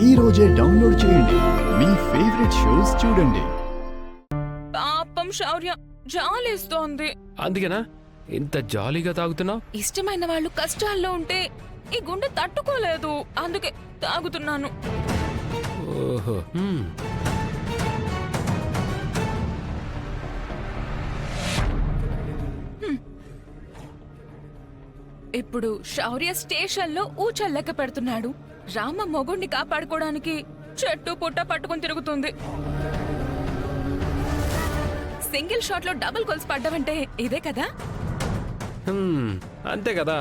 ఈ రోజే డౌన్లోడ్ చేయండి. మీ ఫేవరెట్ షోస్ చూడండి. పాపం శౌర్య జాలేస్తోంది. అందుకేనా ఇంత జాలీగా తాగుతున్నావు? ఇష్టమైన వాళ్ళు కష్టాల్లో ఉంటే ఈ గుండె తట్టుకోలేదు, అందుకే తాగుతున్నాను. ఓహో. ఇప్పుడు శౌర్య స్టేషన్లో ఊచల్లెక్క పెడుతున్నాడు. రామ మొగుణ్ణి కాపాడుకోవడానికి చెట్టు పుట్ట పట్టుకుని తిరుగుతుంది. సింగిల్ షాట్ లో డబుల్ గోల్స్ పడ్డావంటే ఇదే కదా. అంతే కదా,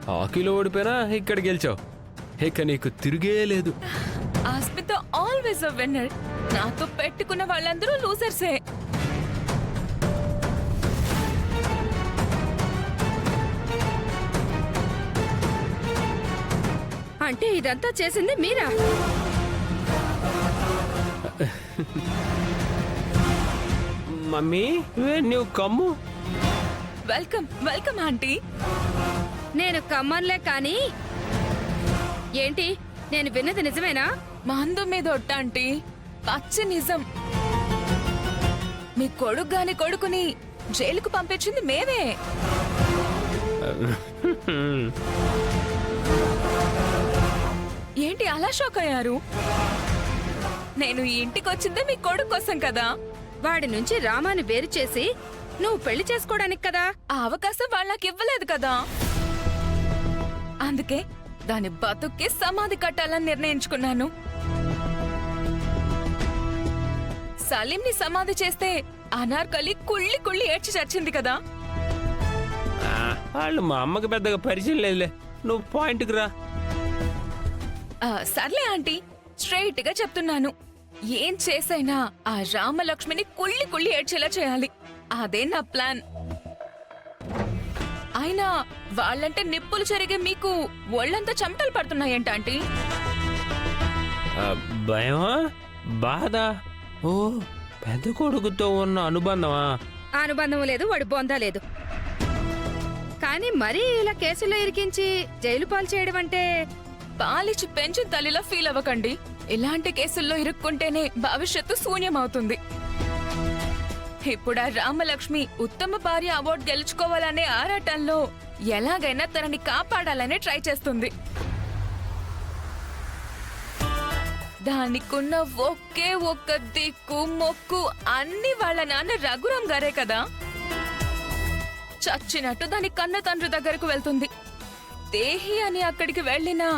హాకీలో ఓడిపోయినా ఇక్కడ గెలిచావు, ఇక నీకు తిరిగే లేదు. Asmitha always a winner. నాతో పెట్టుకున్న వాళ్ళందరూ లూజర్సే. అంటే ఇదంతా చేసింది మీరా? మమ్మీ నువ్వు కమ్ము. Welcome welcome aunty. నేను కమ్మన్లే కానీ ఏంటి నేను విన్నది నిజమేనా? మందు మీద ఒట్ట ఆంటీ, పచ్చి నిజం. మీ కొడుకుని జైలుకు పంపించింది మేమే. ఏంటి అలా షాక్ అయ్యారు? నేను ఈ ఇంటికి వచ్చిందే మీ కొడుకు కోసం కదా. వాడి నుంచి రామాని వేరు చేసి నువ్వు పెళ్లి చేసుకోవడానికి కదా. ఆ అవకాశం వాళ్ళకి ఇవ్వలేదు కదా. అందుకే దాని బతుక్కి సమాధి కట్టాలని నిర్ణయించుకున్నాను. సలీంని సమాధి చేస్తే అనార్కలి కుళ్ళి కుళ్ళి ఏడ్చి చచ్చింది కదా. వాళ్ళు మా అమ్మకి పెద్దగా పరిచయం లేదులే, నువ్వు పాయింట్కి రా. సర్లే ఆంటీ, స్ట్రైట్ గా చెప్తున్నాను. ఏం చేసైనా ఆ రామలక్ష్మిని కుళ్ళి కుళ్ళి ఏడ్చేలా చేయాలి. అదే నా ప్లాన్. అయినా వాళ్ళంటే నిప్పులు చెరిగే మీకు ఒళ్ళంతా చెమటలు పడుతున్నాయంట ఆంటీ. భయమా, బాధ? ఓ, పెద్ద కొడుకుతో ఉన్న అనుబంధమా? అనుబంధం లేదు, వాడి బొందా లేదు. కానీ మరీ ఇలా కేసులో ఇరికించి జైలు పాలు చేయడం అంటే. పాలిచ్చి పెంచిన తల్లిలా ఫీల్ అవ్వకండి. ఇలాంటి కేసుల్లో ఇరుక్కుంటేనే భవిష్యత్తు శూన్యమవుతుంది. ఇప్పుడు ఆ రామలక్ష్మి ఉత్తమ భార్య అవార్డు గెలుచుకోవాలనే ఆరాటంలో ఎలాగైనా తనని కాపాడాలని ట్రై చేస్తుంది. దానికున్న ఒకే ఒక్క దిక్కు మొక్కు అన్ని వాళ్ళ నాన్న రఘురాం గారే కదా. చచ్చినట్టు దాని కన్న తండ్రి దగ్గరకు వెళ్తుంది. దేహి అని అక్కడికి వెళ్ళినా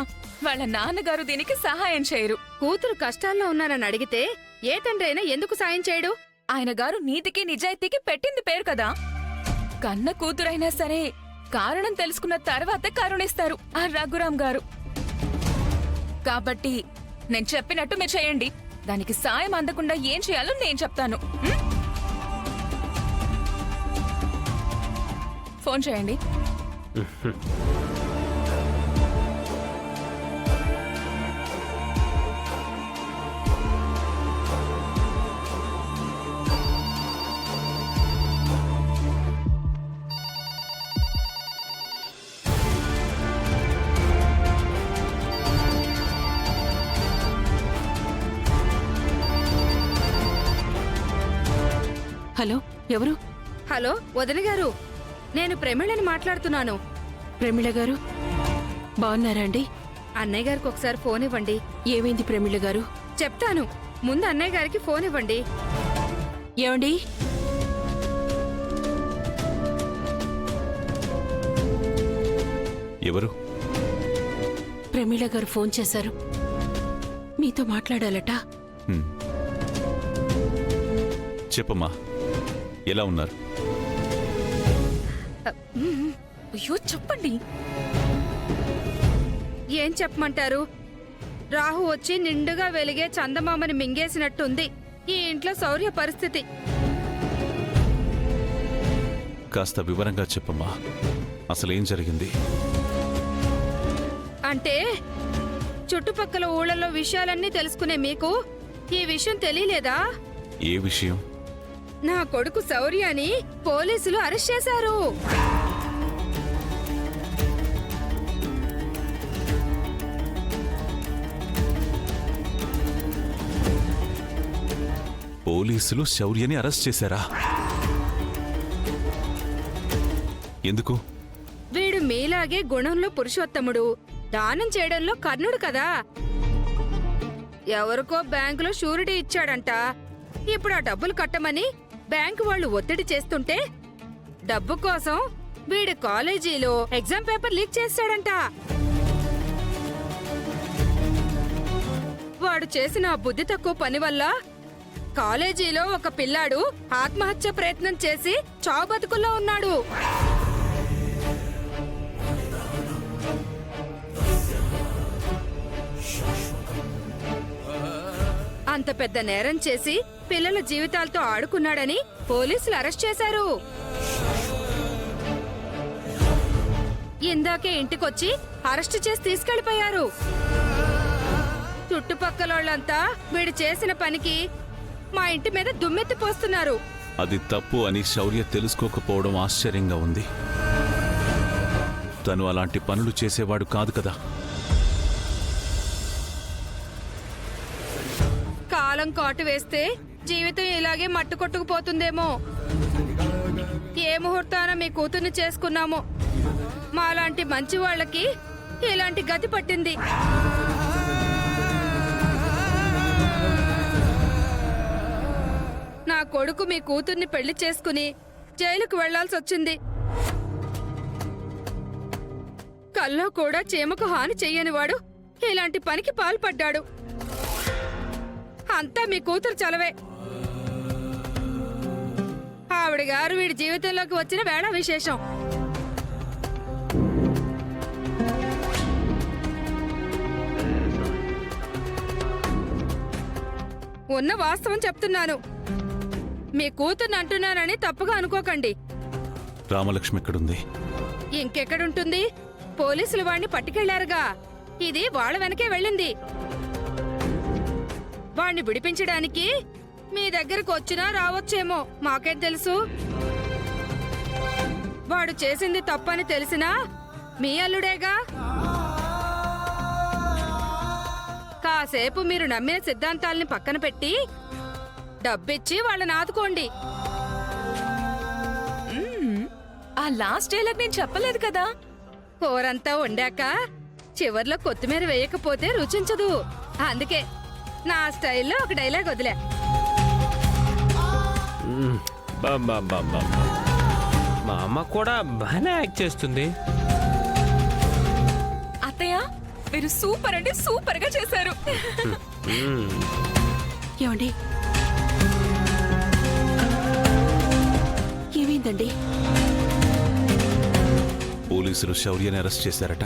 వాళ్ళ నాన్నగారు దీనికి సహాయం చేయరు. కూతురు కష్టాల్లో ఉన్నారని అడిగితే ఏ తండ్రి అయినా ఎందుకు సాయం చేయడు? ఆయన గారు నీతికి నిజాయితీకి పెట్టింది పేరు కదా. కన్న కూతురైనా సరే కారణం తెలుసుకున్న తర్వాతే కరుణిస్తారు ఆ రఘురాం గారు. కాబట్టి నేను చెప్పినట్టు మీరు చేయండి. దానికి సాయం అందకుండా ఏం చేయాలో నేను చెప్తాను. ఫోన్ చేయండి. హలో, ఎవరు? హలో వదిన గారు, నేను ప్రమీళని మాట్లాడుతున్నాను. ప్రమీళ గారు బాగున్నారా అండి? అన్నయ్య గారికి ఒకసారి ఫోన్ ఇవ్వండి. ఏమైంది ప్రమీళ గారు? చెప్తాను, ముందు అన్నయ్య గారికి ఫోన్ ఇవ్వండి. ఏమండి? ఎవరు? ప్రమీళ గారు ఫోన్ చేశారు, మీతో మాట్లాడాలట. చెప్పమ్మా, ఎలా ఉన్నారు? అయ్యో చెప్పండి. ఏం చెప్పమంటారు? రాహు వచ్చి నిండుగా వెలిగే చందమామని మింగేసినట్టుంది ఈ ఇంట్లో శౌర్య పరిస్థితి. కాస్త వివరంగా చెప్పమ్మా, అసలేం జరిగింది? అంటే చుట్టుపక్కల ఊళ్ళలో విషయాలన్నీ తెలుసుకునే మీకు ఈ విషయం తెలియలేదా? ఏ విషయం? నా కొడుకు శౌర్యాని పోలీసులు అరెస్ట్ చేశారు. పోలీసులు శౌర్యని అరెస్ట్ చేశారా? ఎందుకు? వీడు మీలాగే గుణంలో పురుషోత్తముడు, దానం చేయడంలో కర్ణుడు కదా. ఎవరికో బ్యాంకులో షూరిటీ ఇచ్చాడంట. ఇప్పుడు ఆ డబ్బులు కట్టమని బ్యాంకు వాళ్ళు ఒత్తిడి చేస్తుంటే డబ్బు కోసం వీడి కాలేజీలో ఎగ్జామ్ పేపర్ లీక్ చేశాడంట. వాడు చేసిన ఆ బుద్ధి తక్కువ పని వల్ల కాలేజీలో ఒక పిల్లాడు ఆత్మహత్య ప్రయత్నం చేసి చావు బతుకుల్లో ఉన్నాడు. అంత పెద్ద నేరం చేసి పిల్లల జీవితాలతో ఆడుకున్నాడని పోలీసులు అరెస్ట్ చేశారు. ఇందాకే ఇంటికొచ్చి అరెస్ట్ చేసి తీసుకెళ్లిపోయారు. చుట్టుపక్కలోళ్ళంతా వీడు చేసిన పనికి మా ఇంటి మీద దుమ్మెత్తి పోస్తున్నారు. అది తప్పు అని శౌర్య తెలుసుకోకపోవడం ఆశ్చర్యంగా ఉంది. తను అలాంటి పనులు చేసేవాడు కాదు కదా. కాలం కాటు వేస్తే జీవితం ఇలాగే మట్టు కొట్టుకుపోతుందేమో. ఏ ముహూర్తాన మీ కూతుర్ని చేసుకున్నామో మాలాంటి మంచి వాళ్ళకి ఇలాంటి గతి పట్టింది. నా కొడుకు మీ కూతుర్ని పెళ్లి చేసుకుని జైలుకు వెళ్లాల్సి వచ్చింది. కల్లో కూడా చీమకు హాని చెయ్యనివాడు ఇలాంటి పనికి పాల్పడ్డాడు. అంతా మీ కూతురు చలవే. ఆవిడ గారు వీడి జీవితంలోకి వచ్చిన వేళ విశేషం. ఉన్న వాస్తవం చెప్తున్నాను. మీ కూతుర్ని అంటున్నానని తప్పుగా అనుకోకండి. రామలక్ష్మి ఎక్కడుంది? ఇంకెక్కడుంటుంది? పోలీసులు వాణ్ణి పట్టుకెళ్లారుగా. ఇది వాళ్ళ వెనకే వెళ్ళింది. వాణ్ణి విడిపించడానికి మీ దగ్గరకు వచ్చినా రావచ్చేమో, మాకేం తెలుసు. వాడు చేసింది తప్పని తెలిసినా మీ అల్లుడేగా. కాసేపు మీరు నమ్మిన సిద్ధాంతాల్ని పక్కన పెట్టి డబ్బిచ్చి వాళ్ళని ఆదుకోండి. ఆ లాస్ట్ డైలాగ్ నేను చెప్పలేదు కదా. కూరంతా వండాక చివర్లో కొత్తిమీర వేయకపోతే రుచించదు. అందుకే నా స్టైల్లో ఒక డైలాగ్ వదిలే. మా అమ్మ కూడా బాగానే యాక్ట్ చేస్తుంది. అత్తయ్య, మీరు సూపర్ అంటే సూపర్ గా చేశారు. ఏమండి, ఏమైందండి? పోలీసులు శౌర్యని అరెస్ట్ చేశారట.